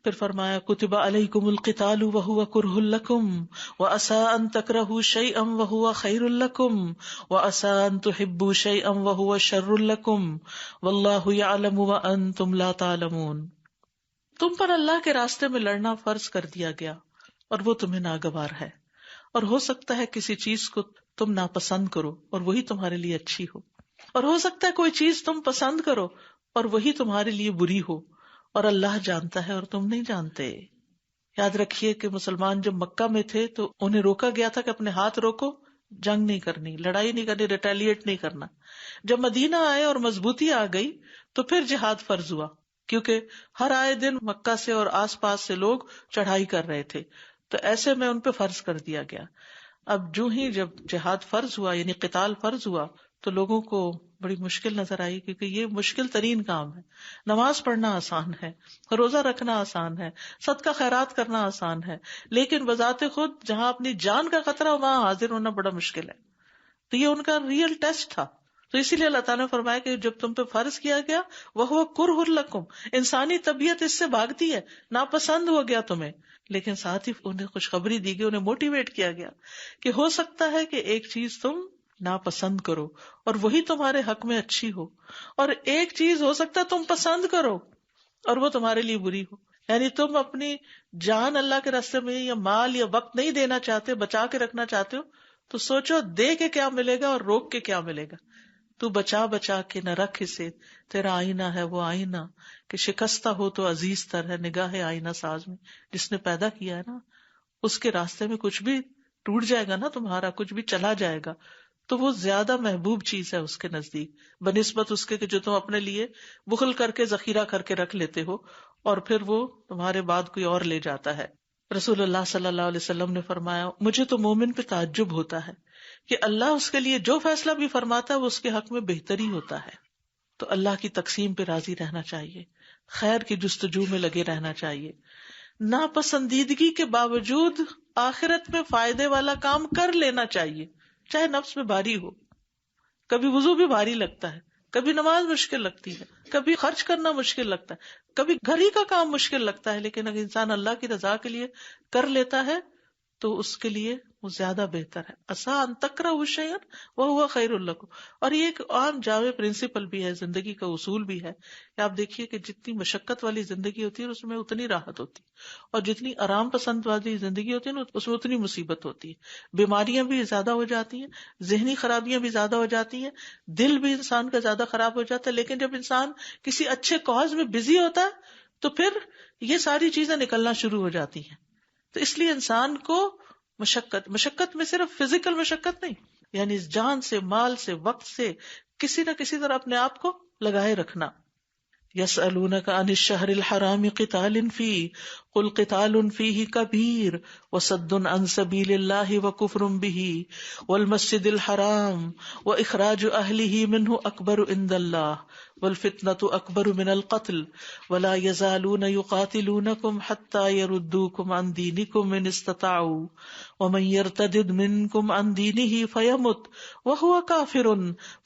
پھر فرمایا کتب علیکم القتال وہو کرہ لکم وعسى ان تکرہوا شیئا وہو خیر لکم وعسى ان تحبوا شیئا وہو شر لکم واللہ یعلم وانتم لا تعلمون. تم پر اللہ کے راستے میں لڑنا فرض کر دیا گیا اور وہ تمہیں ناگوار ہے، اور ہو سکتا ہے کسی چیز کو تم ناپسند کرو اور وہی تمہارے لیے اچھی ہو، اور ہو سکتا ہے کوئی چیز تم پسند کرو اور وہی تمہارے لیے بری ہو، اور اللہ جانتا ہے اور تم نہیں جانتے. یاد رکھیے کہ مسلمان جب مکہ میں تھے تو انہیں روکا گیا تھا کہ اپنے ہاتھ روکو، جنگ نہیں کرنی، لڑائی نہیں کرنی، ریٹیلیٹ نہیں کرنا. جب مدینہ آئے اور مضبوطی آ گئی تو پھر جہاد فرض ہوا، کیونکہ ہر آئے دن مکہ سے اور آس پاس سے لوگ چڑھائی کر رہے تھے، تو ایسے میں ان پہ فرض کر دیا گیا. اب جو ہی جب جہاد فرض ہوا یعنی قتال فرض ہوا تو لوگوں کو بڑی مشکل نظر آئی، کیونکہ یہ مشکل ترین کام ہے. نماز پڑھنا آسان ہے، روزہ رکھنا آسان ہے، صدقہ خیرات کرنا آسان ہے، لیکن بذات خود جہاں اپنی جان کا خطرہ ہو وہاں حاضر ہونا بڑا مشکل ہے. تو یہ ان کا ریئل ٹیسٹ تھا. تو اسی لیے اللہ تعالیٰ نے فرمایا کہ جب تم پہ فرض کیا گیا وہ کرہ لکم، انسانی طبیعت اس سے بھاگتی ہے، ناپسند ہو گیا تمہیں، لیکن ساتھ ہی انہیں خوشخبری دی گئی، انہیں موٹیویٹ کیا گیا کہ ہو سکتا ہے کہ ایک چیز تم ناپسند کرو اور وہی تمہارے حق میں اچھی ہو، اور ایک چیز ہو سکتا ہے تم پسند کرو اور وہ تمہارے لیے بری ہو. یعنی تم اپنی جان اللہ کے راستے میں یا مال یا وقت نہیں دینا چاہتے، بچا کے رکھنا چاہتے ہو، تو سوچو دے کے کیا ملے گا اور روک کے کیا ملے گا. تو بچا بچا کے نہ رکھ اسے، تیرا آئینہ ہے وہ آئینہ کہ شکستہ ہو تو عزیز تر ہے نگاہ آئینہ ساز میں. جس نے پیدا کیا ہے نا، اس کے راستے میں کچھ بھی ٹوٹ جائے گا نا، تمہارا کچھ بھی چلا جائے گا تو وہ زیادہ محبوب چیز ہے اس کے نزدیک بنسبت اس کے کہ جو تم اپنے لیے بخل کر کے ذخیرہ کر کے رکھ لیتے ہو اور پھر وہ تمہارے بعد کوئی اور لے جاتا ہے. رسول اللہ صلی اللہ علیہ وسلم نے فرمایا مجھے تو مومن پہ تعجب ہوتا ہے کہ اللہ اس کے لیے جو فیصلہ بھی فرماتا ہے وہ اس کے حق میں بہتر ہی ہوتا ہے. تو اللہ کی تقسیم پہ راضی رہنا چاہیے، خیر کی جستجو میں لگے رہنا چاہیے، ناپسندیدگی کے باوجود آخرت میں فائدے والا کام کر لینا چاہیے، چاہے نفس میں بھاری ہو. کبھی وضو بھی بھاری لگتا ہے، کبھی نماز مشکل لگتی ہے، کبھی خرچ کرنا مشکل لگتا ہے، کبھی گھر ہی کا کام مشکل لگتا ہے، لیکن اگر انسان اللہ کی رضا کے لیے کر لیتا ہے تو اس کے لیے وہ زیادہ بہتر ہے. عسیٰ ان تکرہوا شیئا وہو خیر لکم. اور یہ ایک عام جامع پرنسپل بھی ہے، زندگی کا اصول بھی ہے کہ آپ دیکھیے کہ جتنی مشقت والی زندگی ہوتی ہے اس میں اتنی راحت ہوتی ہے، اور جتنی آرام پسند والی زندگی ہوتی ہے نا اس میں اتنی مصیبت ہوتی ہے. بیماریاں بھی زیادہ ہو جاتی ہیں، ذہنی خرابیاں بھی زیادہ ہو جاتی ہیں، دل بھی انسان کا زیادہ خراب ہو جاتا ہے. لیکن جب انسان کسی اچھے کاز میں بزی ہوتا ہے تو پھر یہ ساری چیزیں نکلنا شروع ہو جاتی ہیں. تو اس لیے انسان کو مشقت میں صرف فزیکل مشقت نہیں، یعنی جان سے، مال سے، وقت سے کسی نہ کسی طرح اپنے آپ کو لگائے رکھنا. یسألونک عن الشہر الحرام قتال فیہ قل قتال فیہ کبیر وصد عن سبیل اللہ وکفر بہ والمسجد الحرام واخراج اہلہ منہ اکبر عند اللہ والفتنة اکبر من القتل ولا یزالون یقاتلونکم حتی یردوکم عن دینکم ان استطاعوا ومن یرتدد منکم عن دینہ فیمت وہو کافر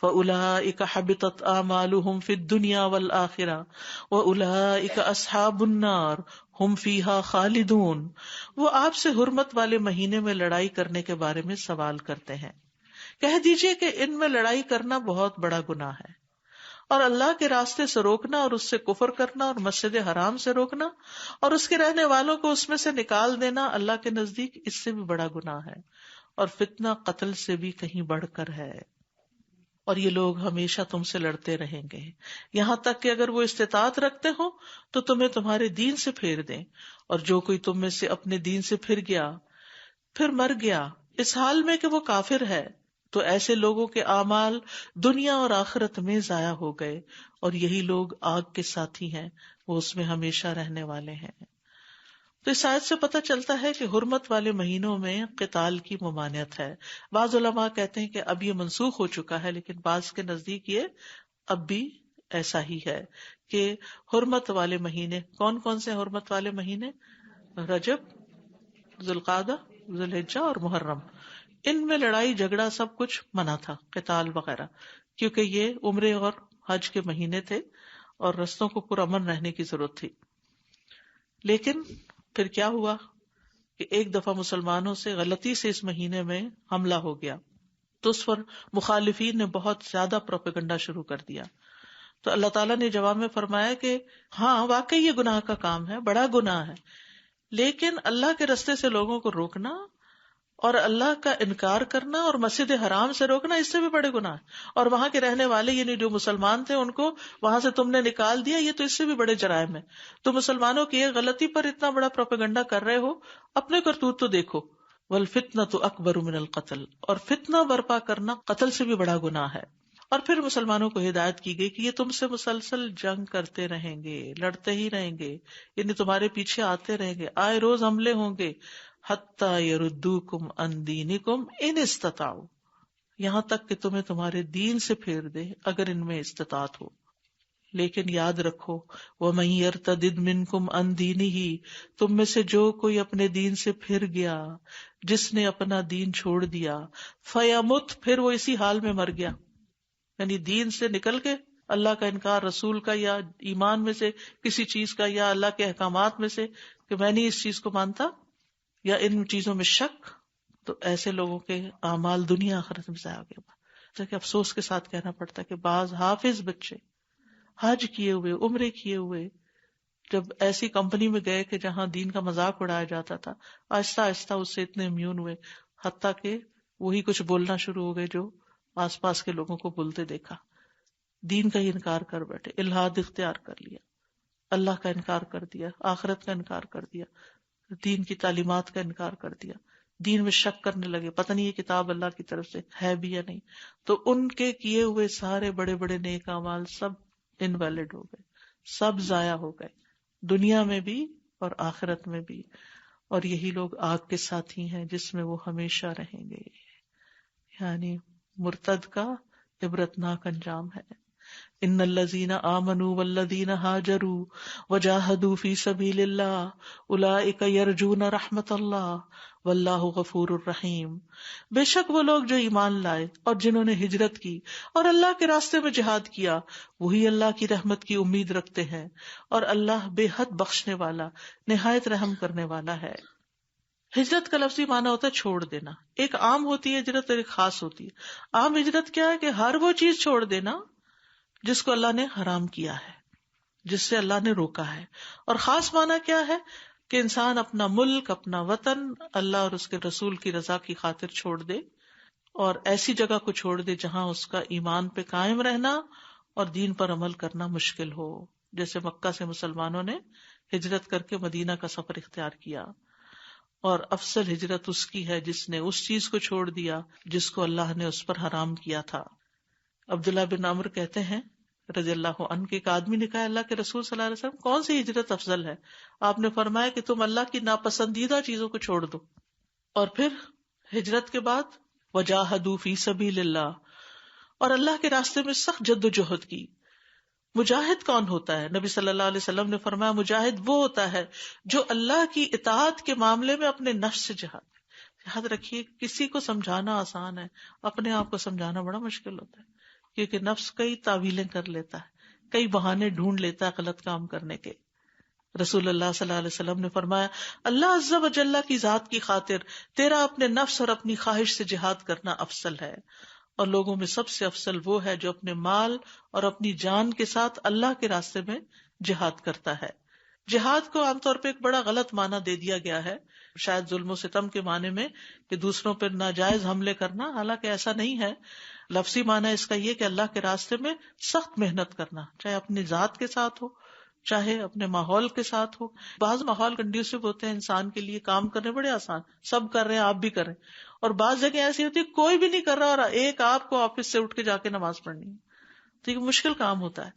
فاولئک حبطت اعمالہم فی الدنیا والآخرہ وَأُولَئِكَ أَصْحَابُ النَّارِ هُمْ فِيهَا خَالِدُونَ. وہ آپ سے حرمت والے مہینے میں لڑائی کرنے کے بارے میں سوال کرتے ہیں، کہہ دیجئے کہ ان میں لڑائی کرنا بہت بڑا گناہ ہے، اور اللہ کے راستے سے روکنا اور اس سے کفر کرنا اور مسجد حرام سے روکنا اور اس کے رہنے والوں کو اس میں سے نکال دینا اللہ کے نزدیک اس سے بھی بڑا گناہ ہے، اور فتنہ قتل سے بھی کہیں بڑھ کر ہے. اور یہ لوگ ہمیشہ تم سے لڑتے رہیں گے یہاں تک کہ اگر وہ استطاعت رکھتے ہوں تو تمہیں تمہارے دین سے پھیر دیں، اور جو کوئی تم میں سے اپنے دین سے پھر گیا پھر مر گیا اس حال میں کہ وہ کافر ہے تو ایسے لوگوں کے اعمال دنیا اور آخرت میں ضائع ہو گئے، اور یہی لوگ آگ کے ساتھی ہیں، وہ اس میں ہمیشہ رہنے والے ہیں. تو اس آیت سے پتہ چلتا ہے کہ حرمت والے مہینوں میں قتال کی ممانعت ہے. بعض علماء کہتے ہیں کہ اب یہ منسوخ ہو چکا ہے، لیکن بعض کے نزدیک یہ اب بھی ایسا ہی ہے کہ حرمت والے مہینے کون کون سے حرمت والے مہینے؟ رجب، ذوالقعدہ، ذوالحجہ اور محرم. ان میں لڑائی جھگڑا سب کچھ منع تھا، قتال وغیرہ، کیونکہ یہ عمرے اور حج کے مہینے تھے اور رستوں کو پرامن رہنے کی ضرورت تھی. لیکن پھر کیا ہوا کہ ایک دفعہ مسلمانوں سے غلطی سے اس مہینے میں حملہ ہو گیا، تو اس پر مخالفین نے بہت زیادہ پروپیگنڈا شروع کر دیا. تو اللہ تعالیٰ نے جواب میں فرمایا کہ ہاں واقعی یہ گناہ کا کام ہے، بڑا گناہ ہے، لیکن اللہ کے رستے سے لوگوں کو روکنا اور اللہ کا انکار کرنا اور مسجد حرام سے روکنا اس سے بھی بڑے گناہ ہیں. اور وہاں کے رہنے والے یعنی جو مسلمان تھے ان کو وہاں سے تم نے نکال دیا، یہ تو اس سے بھی بڑے جرائم ہیں. تو مسلمانوں کی ایک غلطی پر اتنا بڑا پروپیگنڈا کر رہے ہو، اپنے کرتوت تو دیکھو. والفتنة اکبر من القتل، اور فتنہ برپا کرنا قتل سے بھی بڑا گناہ ہے. اور پھر مسلمانوں کو ہدایت کی گئی کہ یہ تم سے مسلسل جنگ کرتے رہیں گے، لڑتے ہی رہیں گے، یعنی تمہارے پیچھے آتے رہیں گے، آئے روز حملے ہوں گے. حتی یردوکم عن دینکم ان استطاعوا، یہاں تک کہ تمہیں تمہارے دین سے پھیر دے اگر ان میں استطاعت ہو. لیکن یاد رکھو وَمَن يَرْتَدِدْ مِنْكُمْ عَنْ دِينِهِ، تم میں سے جو کوئی اپنے دین سے پھر گیا، جس نے اپنا دین چھوڑ دیا، فَيَمُتْ، پھر وہ اسی حال میں مر گیا، یعنی دین سے نکل کے اللہ کا انکار، رسول کا یا ایمان میں سے کسی چیز کا یا اللہ کے احکامات میں سے کہ میں نہیں اس چیز کو مانتا یا ان چیزوں میں شک، تو ایسے لوگوں کے اعمال دنیا آخرت میں ضائع ہو گئے. جیسے کہ افسوس کے ساتھ کہنا پڑتا ہے کہ بعض حافظ بچے حج کیے ہوئے، عمرے کیے ہوئے، جب ایسی کمپنی میں گئے کہ جہاں دین کا مذاق اڑایا جاتا تھا، آہستہ آہستہ اس سے اتنے امیون ہوئے، حتیٰ کہ وہی کچھ بولنا شروع ہو گئے جو آس پاس کے لوگوں کو بولتے دیکھا. دین کا ہی انکار کر بیٹھے، الحاد اختیار کر لیا، اللہ کا انکار کر دیا، آخرت کا انکار کر دیا، دین کی تعلیمات کا انکار کر دیا، دین میں شک کرنے لگے، پتہ نہیں یہ کتاب اللہ کی طرف سے ہے بھی یا نہیں. تو ان کے کیے ہوئے سارے بڑے بڑے نیک اعمال سب انویلڈ ہو گئے، سب ضائع ہو گئے، دنیا میں بھی اور آخرت میں بھی. اور یہی لوگ آگ کے ساتھی ہیں جس میں وہ ہمیشہ رہیں گے. یعنی مرتد کا عبرتناک انجام ہے. ان الذین آمنوا والذین ہاجروا وجاہدوا فی سبیل اللہ اولئک یرجون رحمت اللہ واللہ غفور الرحیم. بے شک وہ لوگ جو ایمان لائے اور جنہوں نے ہجرت کی اور اللہ کے راستے میں جہاد کیا، وہی اللہ کی رحمت کی امید رکھتے ہیں، اور اللہ بے حد بخشنے والا، نہایت رحم کرنے والا ہے. ہجرت کا لفظی معنی ہوتا ہے چھوڑ دینا. ایک عام ہوتی ہے ہجرت اور ایک خاص ہوتی ہے. عام ہجرت کیا ہے کہ ہر وہ چیز چھوڑ دینا جس کو اللہ نے حرام کیا ہے، جس سے اللہ نے روکا ہے. اور خاص معنی کیا ہے کہ انسان اپنا ملک، اپنا وطن اللہ اور اس کے رسول کی رضا کی خاطر چھوڑ دے، اور ایسی جگہ کو چھوڑ دے جہاں اس کا ایمان پہ قائم رہنا اور دین پر عمل کرنا مشکل ہو. جیسے مکہ سے مسلمانوں نے ہجرت کر کے مدینہ کا سفر اختیار کیا، اور افضل ہجرت اس کی ہے جس نے اس چیز کو چھوڑ دیا جس کو اللہ نے اس پر حرام کیا تھا. عبداللہ بن عمر کہتے ہیں رضی اللہ عنہ کے ایک آدمی نے کہا اللہ کے رسول صلی اللہ علیہ وسلم کون سی ہجرت افضل ہے؟ آپ نے فرمایا کہ تم اللہ کی ناپسندیدہ چیزوں کو چھوڑ دو. اور پھر ہجرت کے بعد وجاہدوا فی سبیل اللہ، اور اللہ کے راستے میں سخت جد و جہد کی. مجاہد کون ہوتا ہے؟ نبی صلی اللہ علیہ وسلم نے فرمایا مجاہد وہ ہوتا ہے جو اللہ کی اطاعت کے معاملے میں اپنے نفس سے جہاد. یاد رکھیے کسی کو سمجھانا آسان ہے، اپنے آپ کو سمجھانا بڑا مشکل ہوتا ہے، کیونکہ نفس کئی تعویلیں کر لیتا ہے، کئی بہانے ڈھونڈ لیتا ہے غلط کام کرنے کے. رسول اللہ صلی اللہ علیہ وسلم نے فرمایا اللہ عز و جل کی ذات کی خاطر تیرا اپنے نفس اور اپنی خواہش سے جہاد کرنا افضل ہے، اور لوگوں میں سب سے افضل وہ ہے جو اپنے مال اور اپنی جان کے ساتھ اللہ کے راستے میں جہاد کرتا ہے. جہاد کو عام طور پہ ایک بڑا غلط معنی دے دیا گیا ہے، شاید ظلم و ستم کے معنی میں کہ دوسروں پر ناجائز حملے کرنا، حالانکہ ایسا نہیں ہے. لفظی معنی اس کا یہ کہ اللہ کے راستے میں سخت محنت کرنا، چاہے اپنی ذات کے ساتھ ہو چاہے اپنے ماحول کے ساتھ ہو. بعض ماحول کنڈیوسو ہوتے ہیں انسان کے لیے، کام کرنے بڑے آسان، سب کر رہے ہیں آپ بھی کریں، اور بعض جگہ ایسی ہوتی ہے کوئی بھی نہیں کر رہا اور ایک آپ کو آفس سے اٹھ کے جا کے نماز پڑھنی ہے، تو یہ مشکل کام ہوتا ہے.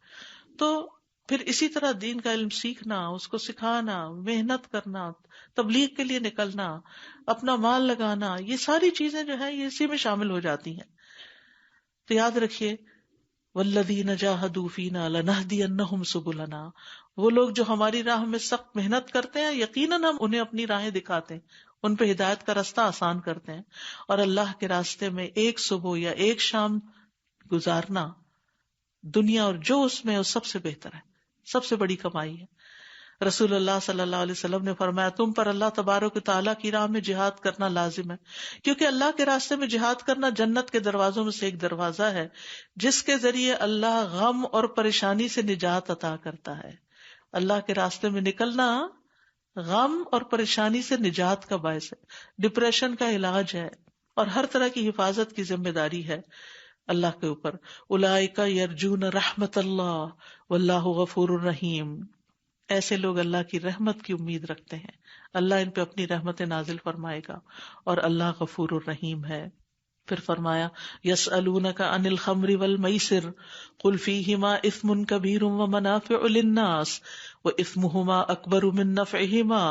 تو پھر اسی طرح دین کا علم سیکھنا، اس کو سکھانا، محنت کرنا، تبلیغ کے لیے نکلنا، اپنا مال لگانا، یہ ساری چیزیں جو ہیں یہ اسی میں شامل ہو جاتی ہیں. تو یاد رکھیے والذین جاہدوا فینا لنہدینہم سبلنا، وہ لوگ جو ہماری راہ میں سخت محنت کرتے ہیں یقیناً ہم انہیں اپنی راہیں دکھاتے ہیں، ان پہ ہدایت کا راستہ آسان کرتے ہیں. اور اللہ کے راستے میں ایک صبح یا ایک شام گزارنا دنیا اور جو اس میں سب سے بہتر ہے، سب سے بڑی کمائی ہے. رسول اللہ صلی اللہ علیہ وسلم نے فرمایا تم پر اللہ تبارک و تعالیٰ کی راہ میں جہاد کرنا لازم ہے، کیونکہ اللہ کے راستے میں جہاد کرنا جنت کے دروازوں میں سے ایک دروازہ ہے جس کے ذریعے اللہ غم اور پریشانی سے نجات عطا کرتا ہے۔ اللہ کے راستے میں نکلنا غم اور پریشانی سے نجات کا باعث ہے، ڈپریشن کا علاج ہے، اور ہر طرح کی حفاظت کی ذمہ داری ہے اللہ کے اوپر۔ اولئک یرجون رحمت اللہ واللہ غفور الرحیم، ایسے لوگ اللہ کی رحمت کی امید رکھتے ہیں، اللہ ان پہ اپنی رحمت نازل فرمائے گا، اور اللہ غفور الرحیم ہے۔ پھر فرمایا یسألونک عن الخمر والمیسر قل فیہما اثم کبیر ومنافع للناس واثمہما اکبر من نفعہما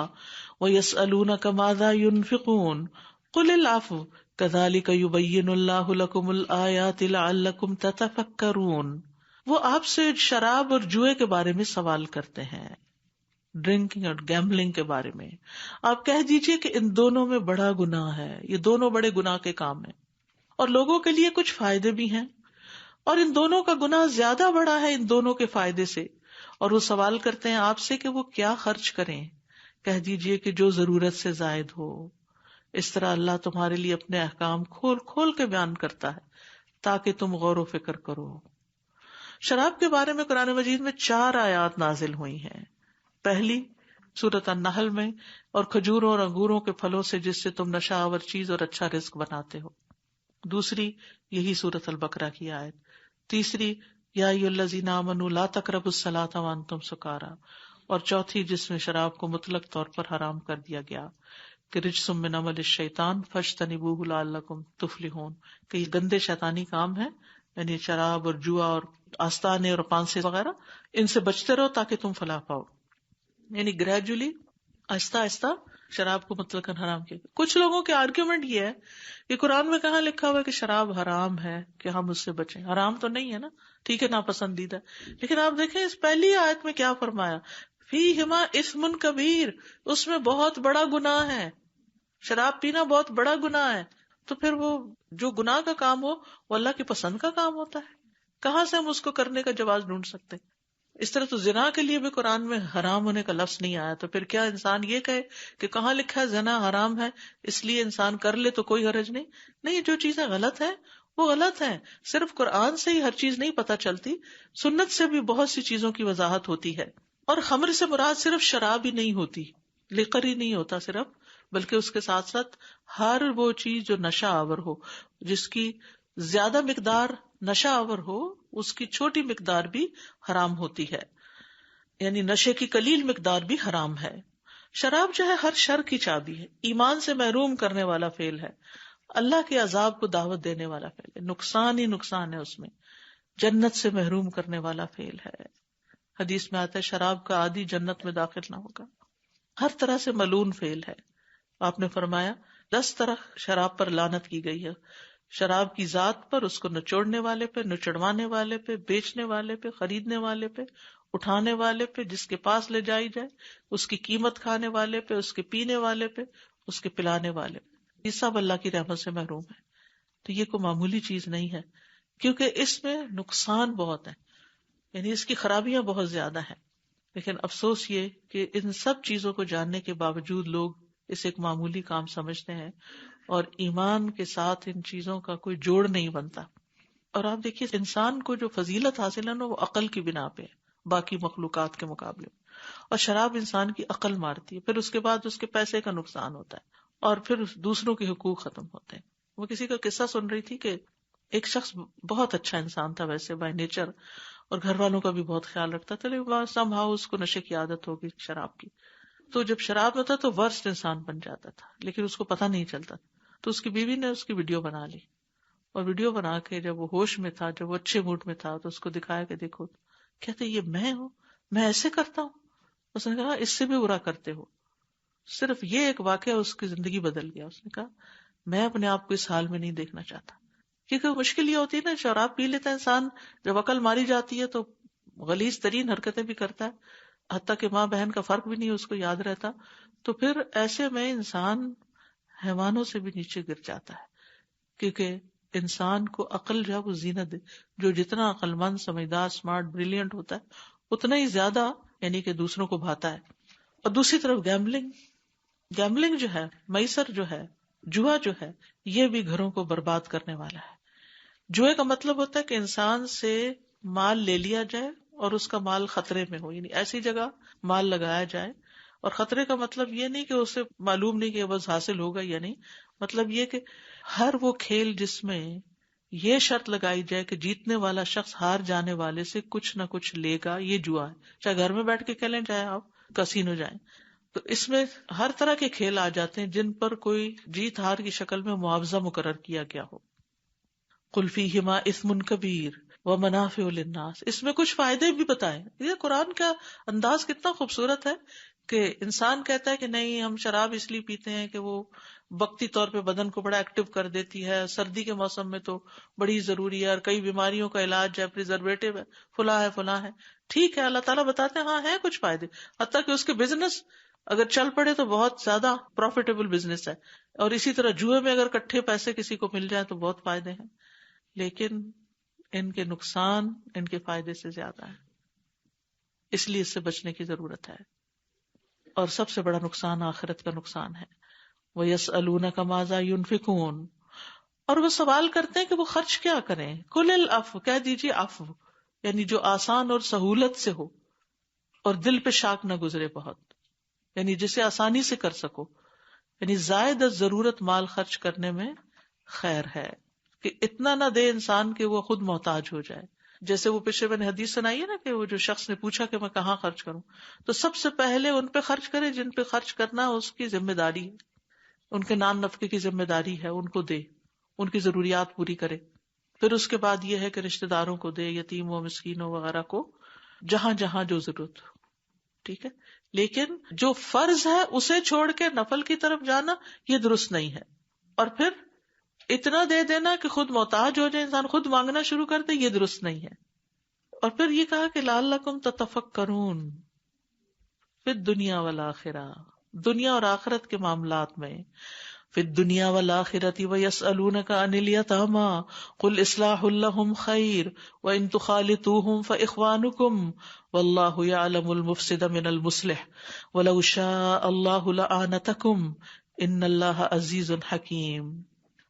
ویسألونک ماذا ينفقون قل العفو کذالک یبین اللہ لکم الآیات لعلکم تتفکرون۔ وہ آپ سے شراب اور جوئے کے بارے میں سوال کرتے ہیں، ڈرنکنگ اور گیمبلنگ کے بارے میں، آپ کہہ دیجئے کہ ان دونوں میں بڑا گناہ ہے، یہ دونوں بڑے گناہ کے کام ہیں، اور لوگوں کے لیے کچھ فائدے بھی ہیں، اور ان دونوں کا گناہ زیادہ بڑا ہے ان دونوں کے فائدے سے، اور وہ سوال کرتے ہیں آپ سے کہ وہ کیا خرچ کریں، کہہ دیجئے کہ جو ضرورت سے زائد ہو۔ اس طرح اللہ تمہارے لیے اپنے احکام کھول کھول کے بیان کرتا ہے تاکہ تم غور و فکر کرو۔ شراب کے بارے میں قرآن مجید میں 4 آیات نازل ہوئی ہیں۔ پہلی سورۃ النحل میں، اور کھجوروں اور انگوروں کے پھلوں سے جس سے تم نشہ آور چیز اور اچھا رزق بناتے ہو۔ دوسری یہی سورۃ البقرہ کی آیت۔ تیسری یا ایھا الذین آمنوا لا تقربوا الصلاۃ وانتم سکارى، اور چوتھی جس میں شراب کو مطلق طور پر حرام کر دیا گیا کہ رجس من عمل الشیطان فاجتنبوہ لعلکم تفلحون، کہ یہ گندے شیطانی کام ہے، یعنی شراب اور جوا اور آستانے اور پانسے وغیرہ، ان سے بچتے رہو تاکہ تم فلاح پاؤ۔ یعنی گریجولی، آہستہ آہستہ شراب کو مطلق حرام کیا۔ کچھ لوگوں کے آرگیومنٹ یہ ہے کہ قرآن میں کہاں لکھا ہوا ہے کہ شراب حرام ہے کہ ہم اس سے بچیں؟ حرام تو نہیں ہے نا، ٹھیک ہے ناپسندیدہ، لیکن آپ دیکھیں اس پہلی آیت میں کیا فرمایا، فیہما اثم کبیر، اس میں بہت بڑا گناہ ہے، شراب پینا بہت بڑا گناہ ہے۔ تو پھر وہ جو گناہ کا کام ہو وہ اللہ کی پسند کا کام ہوتا ہے، کہاں سے ہم اس کو کرنے کا جواز ڈھونڈ سکتے؟ اس طرح تو زنا کے لیے بھی قرآن میں حرام ہونے کا لفظ نہیں آیا، تو پھر کیا انسان یہ کہے کہ کہاں لکھا ہے زنا حرام ہے اس لیے انسان کر لے تو کوئی حرج نہیں؟ نہیں، جو چیزیں غلط ہیں وہ غلط ہیں، صرف قرآن سے ہی ہر چیز نہیں پتہ چلتی، سنت سے بھی بہت سی چیزوں کی وضاحت ہوتی ہے۔ اور خمر سے مراد صرف شراب ہی نہیں ہوتی، لقر ہی نہیں ہوتا صرف، بلکہ اس کے ساتھ ساتھ ہر وہ چیز جو نشہ آور ہو، جس کی زیادہ مقدار نشہ آور ہو، اس کی چھوٹی مقدار بھی حرام ہوتی ہے، یعنی نشے کی قلیل مقدار بھی حرام ہے۔ شراب جو ہے ہر شر کی چابی ہے، ایمان سے محروم کرنے والا فعل ہے، اللہ کے عذاب کو دعوت دینے والا فعل ہے، نقصان ہی نقصان ہے اس میں، جنت سے محروم کرنے والا فعل ہے۔ حدیث میں آتا ہے شراب کا عادی جنت میں داخل نہ ہوگا، ہر طرح سے ملعون فعل ہے۔ آپ نے فرمایا 10 طرح شراب پر لعنت کی گئی ہے، شراب کی ذات پر، اس کو نچوڑنے والے پہ، نچڑوانے والے پہ، بیچنے والے پہ، خریدنے والے پہ، اٹھانے والے پہ، جس کے پاس لے جائی جائے، اس کی قیمت کھانے والے پہ، اس کے پینے والے پہ، اس کے پلانے والے پہ، یہ سب اللہ کی رحمت سے محروم ہے۔ تو یہ کوئی معمولی چیز نہیں ہے، کیونکہ اس میں نقصان بہت ہے، یعنی اس کی خرابیاں بہت زیادہ ہیں۔ لیکن افسوس یہ کہ ان سب چیزوں کو جاننے کے باوجود لوگ اسے ایک معمولی کام سمجھتے ہیں، اور ایمان کے ساتھ ان چیزوں کا کوئی جوڑ نہیں بنتا۔ اور آپ دیکھیے انسان کو جو فضیلت حاصل ہے نا وہ عقل کی بنا پہ ہے باقی مخلوقات کے مقابلے میں، اور شراب انسان کی عقل مارتی ہے، پھر اس کے بعد اس کے پیسے کا نقصان ہوتا ہے، اور پھر دوسروں کے حقوق ختم ہوتے ہیں۔ وہ کسی کا قصہ سن رہی تھی کہ ایک شخص بہت اچھا انسان تھا ویسے بائی نیچر، اور گھر والوں کا بھی بہت خیال رکھتا تھا، لیکن سم ہاؤ اس کو نشے کی عادت ہوگی شراب کی، تو جب شراب میں تھا تو ورسٹ انسان بن جاتا تھا، لیکن اس کو پتہ نہیں چلتا تھا۔ تو اس کی بیوی نے اس کی ویڈیو بنا لی، اور ویڈیو بنا کے جب وہ ہوش میں تھا، جب وہ اچھے موڈ میں تھا، تو اس کو دکھایا کہ دیکھو، کہتے یہ میں ہوں، میں ایسے کرتا ہوں۔ اس نے کہا اس سے بھی برا کرتے ہو۔ صرف یہ ایک واقعہ اس کی زندگی بدل گیا۔ اس نے کہا میں اپنے آپ کو اس حال میں نہیں دیکھنا چاہتا، کیونکہ مشکل یہ ہوتی ہے نا، شراب پی لیتا ہے انسان، جب عقل ماری جاتی ہے تو غلیظ ترین حرکتیں بھی کرتا ہے، حتیٰ کہ ماں بہن کا فرق بھی نہیں اس کو یاد رہتا، تو پھر ایسے میں انسان حیوانوں سے بھی نیچے گر جاتا ہے، کیونکہ انسان کو عقل جو ہے وہ زینت ہے، جو جتنا عقل مند، سمجھدار، اسمارٹ، بریلینٹ ہوتا ہے اتنا ہی زیادہ یعنی کہ دوسروں کو بھاتا ہے۔ اور دوسری طرف گیملنگ جو ہے، میسر جو ہے، جوا جو ہے، یہ بھی گھروں کو برباد کرنے والا ہے. جوئے کا مطلب ہوتا ہے کہ انسان سے مال لے لیا جائے اور اس کا مال خطرے میں ہو، یعنی ایسی جگہ مال لگایا جائے. اور خطرے کا مطلب یہ نہیں کہ اسے معلوم نہیں کہ بس حاصل ہوگا یا نہیں، مطلب یہ کہ ہر وہ کھیل جس میں یہ شرط لگائی جائے کہ جیتنے والا شخص ہار جانے والے سے کچھ نہ کچھ لے گا، یہ جوا ہے. چاہے گھر میں بیٹھ کے کھیلیں، چاہے آپ کسینو جائیں. تو اس میں ہر طرح کے کھیل آ جاتے ہیں جن پر کوئی جیت ہار کی شکل میں معاوضہ مقرر کیا گیا ہو. قل فیہما اثم کبیر ومنافع للناس، اس میں کچھ فائدے بھی بتائیں. یہ قرآن کا انداز کتنا خوبصورت ہے کہ انسان کہتا ہے کہ نہیں، ہم شراب اس لیے پیتے ہیں کہ وہ وقتی طور پہ بدن کو بڑا ایکٹیو کر دیتی ہے، سردی کے موسم میں تو بڑی ضروری ہے، اور کئی بیماریوں کا علاج ہے، پریزرویٹو ہے، فلاں ہے. ٹھیک ہے، اللہ تعالیٰ بتاتے ہیں ہاں ہیں کچھ فائدے، حتیٰ کہ اس کے بزنس اگر چل پڑے تو بہت زیادہ پروفیٹیبل بزنس ہے. اور اسی طرح جوئے میں اگر کٹھے پیسے کسی کو مل جائیں تو بہت فائدے ہیں، لیکن ان کے نقصان ان کے فائدے سے زیادہ ہے. اس لیے اس سے بچنے کی ضرورت ہے. اور سب سے بڑا نقصان آخرت کا نقصان ہے. وَيَسْأَلُونَكَ مَاذَا يُنْفِقُونَ، اور وہ سوال کرتے ہیں کہ وہ خرچ کیا کریں. قُلِ الْعَفْوَ، کہہ دیجیے عفو، یعنی جو آسان اور سہولت سے ہو اور دل پہ شاک نہ گزرے بہت، یعنی جسے آسانی سے کر سکو. یعنی زائد از ضرورت مال خرچ کرنے میں خیر ہے کہ اتنا نہ دے انسان کہ وہ خود محتاج ہو جائے. جیسے وہ پیچھے میں نے حدیث سنائی ہے نا کہ وہ جو شخص نے پوچھا کہ میں کہاں خرچ کروں، تو سب سے پہلے ان پہ خرچ کرے جن پہ خرچ کرنا اس کی ذمہ داری ہے، ان کے نان نفقے کی ذمہ داری ہے، ان کو دے، ان کی ضروریات پوری کرے. پھر اس کے بعد یہ ہے کہ رشتہ داروں کو دے، یتیموں مسکینوں وغیرہ کو، جہاں جہاں جو ضرورت ہو. ٹھیک ہے، لیکن جو فرض ہے اسے چھوڑ کے نفل کی طرف جانا یہ درست نہیں ہے. اور پھر اتنا دے دینا کہ خود محتاج ہو جائے، انسان خود مانگنا شروع کر دے، یہ درست نہیں ہے. اور پھر یہ کہا کہ لعلکم تتفکرون فی الدنیا والآخرہ، دنیا اور آخرت کے معاملات میں. فی الدنیا والآخرۃ ویسألونک عن الیتامی قل اصلاح لہم خیر وان تخالطوہم فاخوانکم واللہ یعلم المفسد من المصلح ولو شاء اللہ لأعنتکم ان اللہ عزیز حکیم.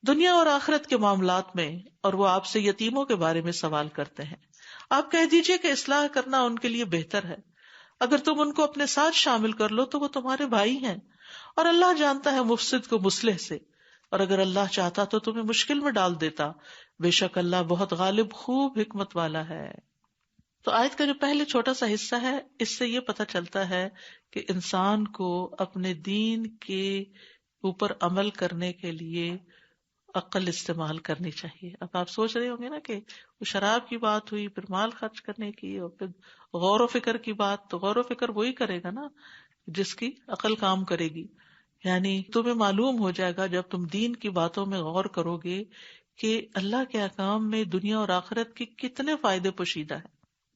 دنیا اور آخرت کے معاملات میں، اور وہ آپ سے یتیموں کے بارے میں سوال کرتے ہیں. آپ کہہ دیجئے کہ اصلاح کرنا ان کے لیے بہتر ہے. اگر تم ان کو اپنے ساتھ شامل کر لو تو وہ تمہارے بھائی ہیں، اور اللہ جانتا ہے مفسد کو مصلح سے، اور اگر اللہ چاہتا تو تمہیں مشکل میں ڈال دیتا. بے شک اللہ بہت غالب، خوب حکمت والا ہے. تو آیت کا جو پہلے چھوٹا سا حصہ ہے، اس سے یہ پتہ چلتا ہے کہ انسان کو اپنے دین کے اوپر عمل کرنے کے لیے عقل استعمال کرنی چاہیے. اب آپ سوچ رہے ہوں گے نا کہ وہ شراب کی بات ہوئی، پھر مال خرچ کرنے کی، اور پھر غور و فکر کی بات. تو غور و فکر وہی کرے گا نا جس کی عقل کام کرے گی. یعنی تمہیں معلوم ہو جائے گا جب تم دین کی باتوں میں غور کرو گے کہ اللہ کے احکام میں دنیا اور آخرت کے کتنے فائدے پوشیدہ ہیں،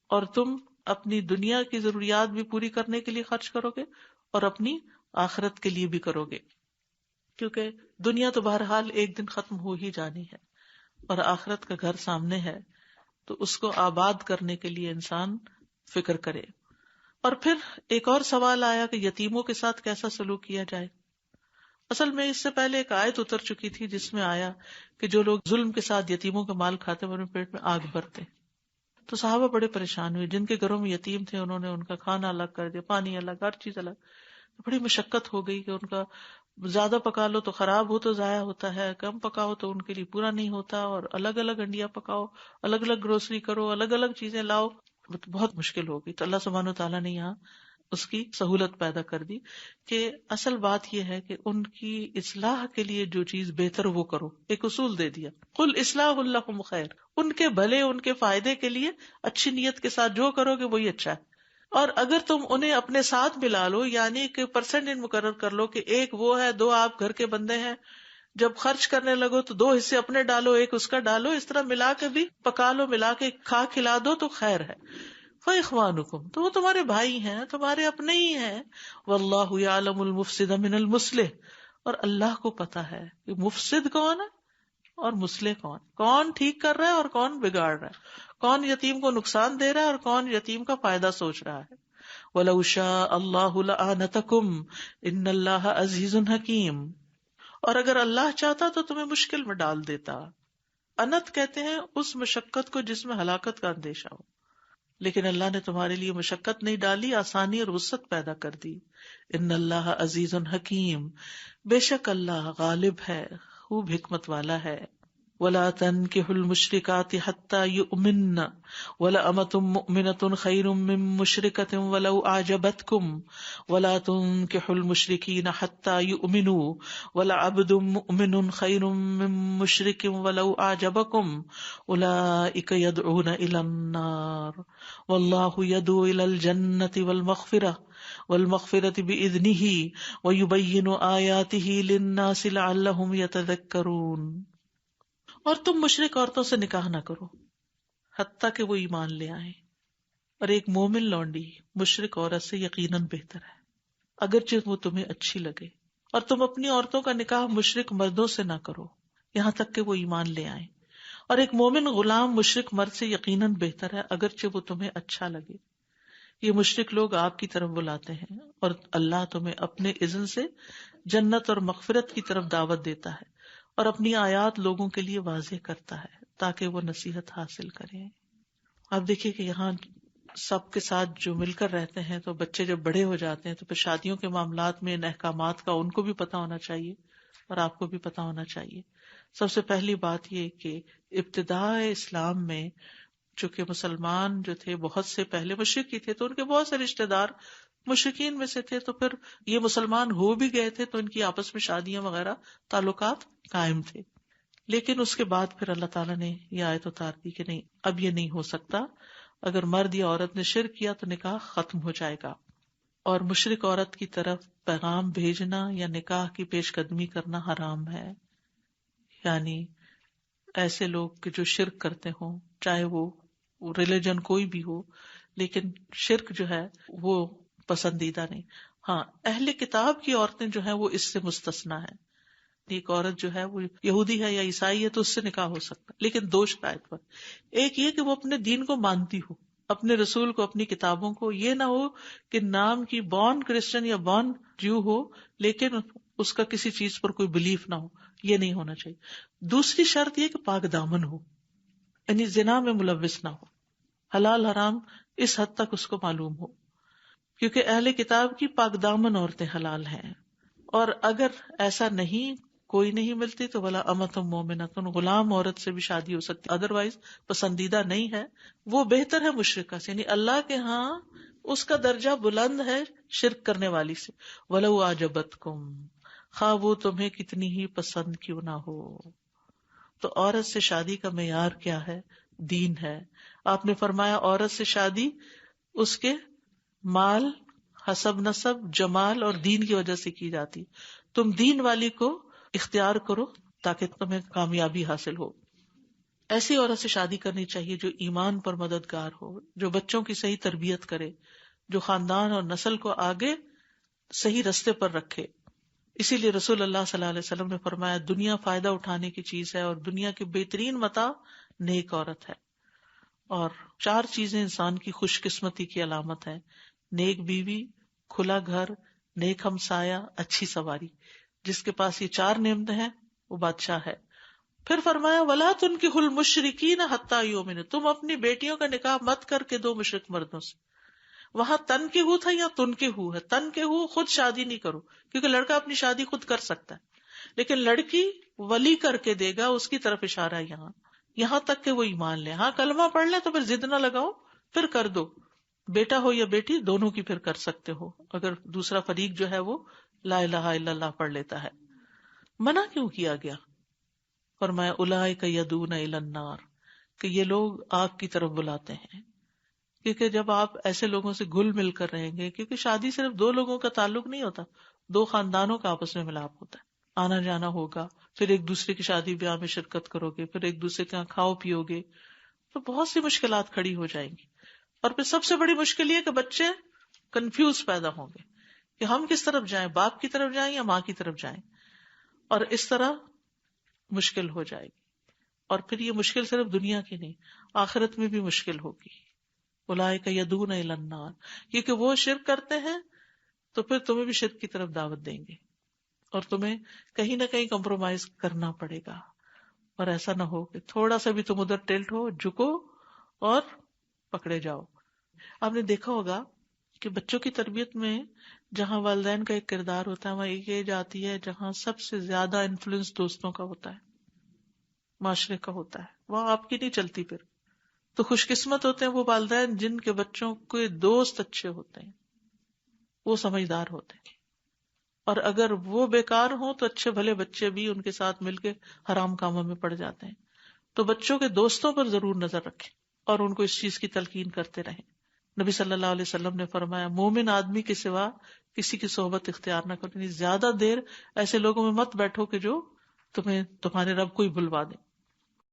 اور تم اپنی دنیا کی ضروریات بھی پوری کرنے کے لیے خرچ کرو گے اور اپنی آخرت کے لیے بھی کرو گے. کیونکہ دنیا تو بہرحال ایک دن ختم ہو ہی جانی ہے، اور آخرت کا گھر سامنے ہے، تو اس کو آباد کرنے کے لیے انسان فکر کرے. اور پھر ایک اور سوال آیا کہ یتیموں کے ساتھ کیسا سلوک کیا جائے. اصل میں اس سے پہلے ایک آیت اتر چکی تھی جس میں آیا کہ جو لوگ ظلم کے ساتھ یتیموں کا مال کھاتے ہیں، انہیں پیٹ میں آگ بھرتے. تو صحابہ بڑے پریشان ہوئے، جن کے گھروں میں یتیم تھے انہوں نے ان کا کھانا الگ کر دیا، پانی الگ، ہر چیز الگ. بڑی مشقت ہو گئی کہ ان کا زیادہ پکا لو تو خراب ہو تو ضائع ہوتا ہے، کم پکاؤ تو ان کے لیے پورا نہیں ہوتا، اور الگ الگ انڈیا پکاؤ، الگ الگ گروسری کرو، الگ الگ چیزیں لاؤ، بہت مشکل ہو گئی. تو اللہ سبحانہ و تعالیٰ نے یہاں اس کی سہولت پیدا کر دی کہ اصل بات یہ ہے کہ ان کی اصلاح کے لیے جو چیز بہتر وہ کرو. ایک اصول دے دیا، قل اصلاح لہم خیر، ان کے بھلے، ان کے فائدے کے لیے اچھی نیت کے ساتھ جو کرو گے وہی اچھا ہے. اور اگر تم انہیں اپنے ساتھ ملا لو، یعنی کہ پرسنٹیج مقرر کر لو کہ ایک وہ ہے، دو آپ گھر کے بندے ہیں، جب خرچ کرنے لگو تو 2 حصے اپنے ڈالو، ایک اس کا ڈالو، اس طرح ملا کے بھی پکا لو، ملا کے کھلا دو تو خیر ہے. فَإِخْوَانُكُمْ، تو وہ تمہارے بھائی ہیں، تمہارے اپنے ہی ہیں. وَاللَّهُ يَعْلَمُ الْمُفْسِدَ مِنَ الْمُصْلِحِ، اور اللہ کو پتا ہے کہ مفسد کون ہے اور مصلح کون ٹھیک کر رہا ہے اور کون بگاڑ رہا ہے، کون یتیم کو نقصان دے رہا ہے اور کون یتیم کا فائدہ سوچ رہا ہے. وَلَوْ شَاءَ اللَّهُ لَأَعْنَتَكُمْ إِنَّ اللَّهَ عَزِيزٌ حَكِيمٌ. اور اگر اللہ چاہتا تو تمہیں مشکل میں ڈال دیتا. انت کہتے ہیں اس مشقت کو جس میں ہلاکت کا اندیشہ ہو، لیکن اللہ نے تمہارے لیے مشقت نہیں ڈالی، آسانی اور وسعت پیدا کر دی. ان اللہ عزیز حکیم، بے شک اللہ غالب ہے، خوب حکمت والا ہے. ولا تنكحوا المشركات حتى يؤمنن ولأمة مؤمنة خير من مشركة ولو أعجبتكم ولا تنكحوا المشركين حتى يؤمنوا ولعبد مؤمن خير من مشرك ولو أعجبكم أولئك يدعون إلى النار والله يدعو إلى الجنة والمغفرة بإذنه ويبين آياته للناس لعلهم يتذكرون. اور تم مشرک عورتوں سے نکاح نہ کرو حتیٰ کہ وہ ایمان لے آئیں، اور ایک مومن لونڈی مشرک عورت سے یقیناً بہتر ہے اگرچہ وہ تمہیں اچھی لگے. اور تم اپنی عورتوں کا نکاح مشرک مردوں سے نہ کرو یہاں تک کہ وہ ایمان لے آئیں، اور ایک مومن غلام مشرک مرد سے یقیناً بہتر ہے اگرچہ وہ تمہیں اچھا لگے. یہ مشرک لوگ آپ کی طرف بلاتے ہیں اور اللہ تمہیں اپنے اذن سے جنت اور مغفرت کی طرف دعوت دیتا ہے اور اپنی آیات لوگوں کے لیے واضح کرتا ہے تاکہ وہ نصیحت حاصل کریں. آپ دیکھیے کہ یہاں سب کے ساتھ جو مل کر رہتے ہیں تو بچے جب بڑے ہو جاتے ہیں تو پھر شادیوں کے معاملات میں ان احکامات کا ان کو بھی پتہ ہونا چاہیے اور آپ کو بھی پتہ ہونا چاہیے. سب سے پہلی بات یہ کہ ابتداء اسلام میں چونکہ مسلمان جو تھے بہت سے پہلے مشرک ہی تھے تو ان کے بہت سے رشتہ دار مشرکین میں سے تھے، تو پھر یہ مسلمان ہو بھی گئے تھے تو ان کی آپس میں شادیاں وغیرہ تعلقات قائم تھے. لیکن اس کے بعد پھر اللہ تعالیٰ نے یہ آیت اتار دی کہ نہیں، اب یہ نہیں ہو سکتا. اگر مرد یا عورت نے شرک کیا تو نکاح ختم ہو جائے گا، اور مشرک عورت کی طرف پیغام بھیجنا یا نکاح کی پیش قدمی کرنا حرام ہے. یعنی ایسے لوگ کہ جو شرک کرتے ہوں، چاہے وہ ریلیجن کوئی بھی ہو، لیکن شرک جو ہے وہ پسندیدہ نہیں. ہاں، اہل کتاب کی عورتیں جو ہیں وہ اس سے مستثنا ہے. ایک عورت جو ہے وہ یہودی ہے یا عیسائی ہے تو اس سے نکاح ہو سکتا ہے، لیکن دو شرائط پر. ایک یہ کہ وہ اپنے دین کو مانتی ہو، اپنے رسول کو، اپنی کتابوں کو. یہ نہ ہو کہ نام کی بورن کرسچن یا بورن جیو ہو لیکن اس کا کسی چیز پر کوئی بلیف نہ ہو، یہ نہیں ہونا چاہیے. دوسری شرط یہ کہ پاک دامن ہو، یعنی زنا میں ملوث نہ ہو، حلال حرام اس حد تک اس کو معلوم ہو، کیونکہ اہل کتاب کی پاک دامن عورتیں حلال ہیں. اور اگر ایسا نہیں، کوئی نہیں ملتی تو ولا امۃ مومنۃ، غلام عورت سے بھی شادی ہو سکتی، ادروائز پسندیدہ نہیں ہے. وہ بہتر ہے مشرکہ سے، یعنی اللہ کے ہاں اس کا درجہ بلند ہے شرک کرنے والی سے. ولو اعجبتکم، خواہ وہ تمہیں کتنی ہی پسند کیوں نہ ہو. تو عورت سے شادی کا معیار کیا ہے؟ دین ہے. آپ نے فرمایا عورت سے شادی اس کے مال، حسب نسب، جمال اور دین کی وجہ سے کی جاتی. تم دین والی کو اختیار کرو تاکہ تمہیں کامیابی حاصل ہو. ایسی عورت سے شادی کرنی چاہیے جو ایمان پر مددگار ہو، جو بچوں کی صحیح تربیت کرے، جو خاندان اور نسل کو آگے صحیح رستے پر رکھے. اسی لیے رسول اللہ صلی اللہ علیہ وسلم نے فرمایا دنیا فائدہ اٹھانے کی چیز ہے اور دنیا کی بہترین متاع نیک عورت ہے. اور 4 چیزیں انسان کی خوش قسمتی کی علامت ہے: نیک بیوی، کھلا گھر، نیک ہمسایہ، اچھی سواری. جس کے پاس یہ 4 نعمتیں ہیں وہ بادشاہ ہے. پھر فرمایا وَلَا تُنْكِحُوا الْمُشْرِكِينَ حَتَّى يُؤْمِنُوا، تم اپنی بیٹیوں کا نکاح مت کر کے دو مشرک مردوں سے. وہاں تنکحو تھا یا تنکحو ہے. تنکحو خود شادی نہیں کرو، کیونکہ لڑکا اپنی شادی خود کر سکتا ہے، لیکن لڑکی ولی کر کے دے گا، اس کی طرف اشارہ ہے یہاں تک کہ وہ ایمان لے. ہاں کلمہ پڑھ لے تو پھر ضد نہ لگاؤ، پھر کر دو. بیٹا ہو یا بیٹی دونوں کی پھر کر سکتے ہو اگر دوسرا فریق جو ہے وہ لا الہ الا اللہ پڑھ لیتا ہے. منع کیوں کیا گیا؟ فرمایا اولئک یدعون الی النار، کہ یہ لوگ آگ کی طرف بلاتے ہیں. کیونکہ جب آپ ایسے لوگوں سے گھل مل کر رہیں گے، کیونکہ شادی صرف 2 لوگوں کا تعلق نہیں ہوتا، 2 خاندانوں کا آپس میں ملاپ ہوتا ہے. آنا جانا ہوگا، پھر ایک دوسرے کی شادی بیاہ میں شرکت کرو گے، پھر ایک دوسرے کے یہاں کھاؤ پیو گے، تو بہت سی مشکلات کھڑی ہو جائیں گی. اور پھر سب سے بڑی مشکل یہ کہ بچے کنفیوز پیدا ہوں گے کہ ہم کس طرف جائیں، باپ کی طرف جائیں یا ماں کی طرف جائیں، اور اس طرح مشکل ہو جائے گی. اور پھر یہ مشکل صرف دنیا کی نہیں، آخرت میں بھی مشکل ہوگی. اولئک یدعون الی النار، کیونکہ وہ شرک کرتے ہیں تو پھر تمہیں بھی شرک کی طرف دعوت دیں گے اور تمہیں کہیں نہ کہیں کمپرومائز کرنا پڑے گا. اور ایسا نہ ہو کہ تھوڑا سا بھی تم ادھر ٹلٹ ہو، جھکو اور پکڑے جاؤ. آپ نے دیکھا ہوگا کہ بچوں کی تربیت میں جہاں والدین کا ایک کردار ہوتا ہے، وہاں ایک ایج آتی ہے جہاں سب سے زیادہ انفلوئنس دوستوں کا ہوتا ہے، معاشرے کا ہوتا ہے، وہاں آپ کی نہیں چلتی. پھر تو خوش قسمت ہوتے ہیں وہ والدین جن کے بچوں کے دوست اچھے ہوتے ہیں، وہ سمجھدار ہوتے ہیں. اور اگر وہ بیکار ہوں تو اچھے بھلے بچے بھی ان کے ساتھ مل کے حرام کاموں میں پڑ جاتے ہیں. تو بچوں کے دوستوں پر ضرور نظر رکھیں اور ان کو اس چیز کی تلقین کرتے رہیں. نبی صلی اللہ علیہ وسلم نے فرمایا مومن آدمی کے سوا کسی کی صحبت اختیار نہ کرو، یعنی زیادہ دیر ایسے لوگوں میں مت بیٹھو کہ جو تمہیں تمہارے رب کو ہی بھلوا دیں.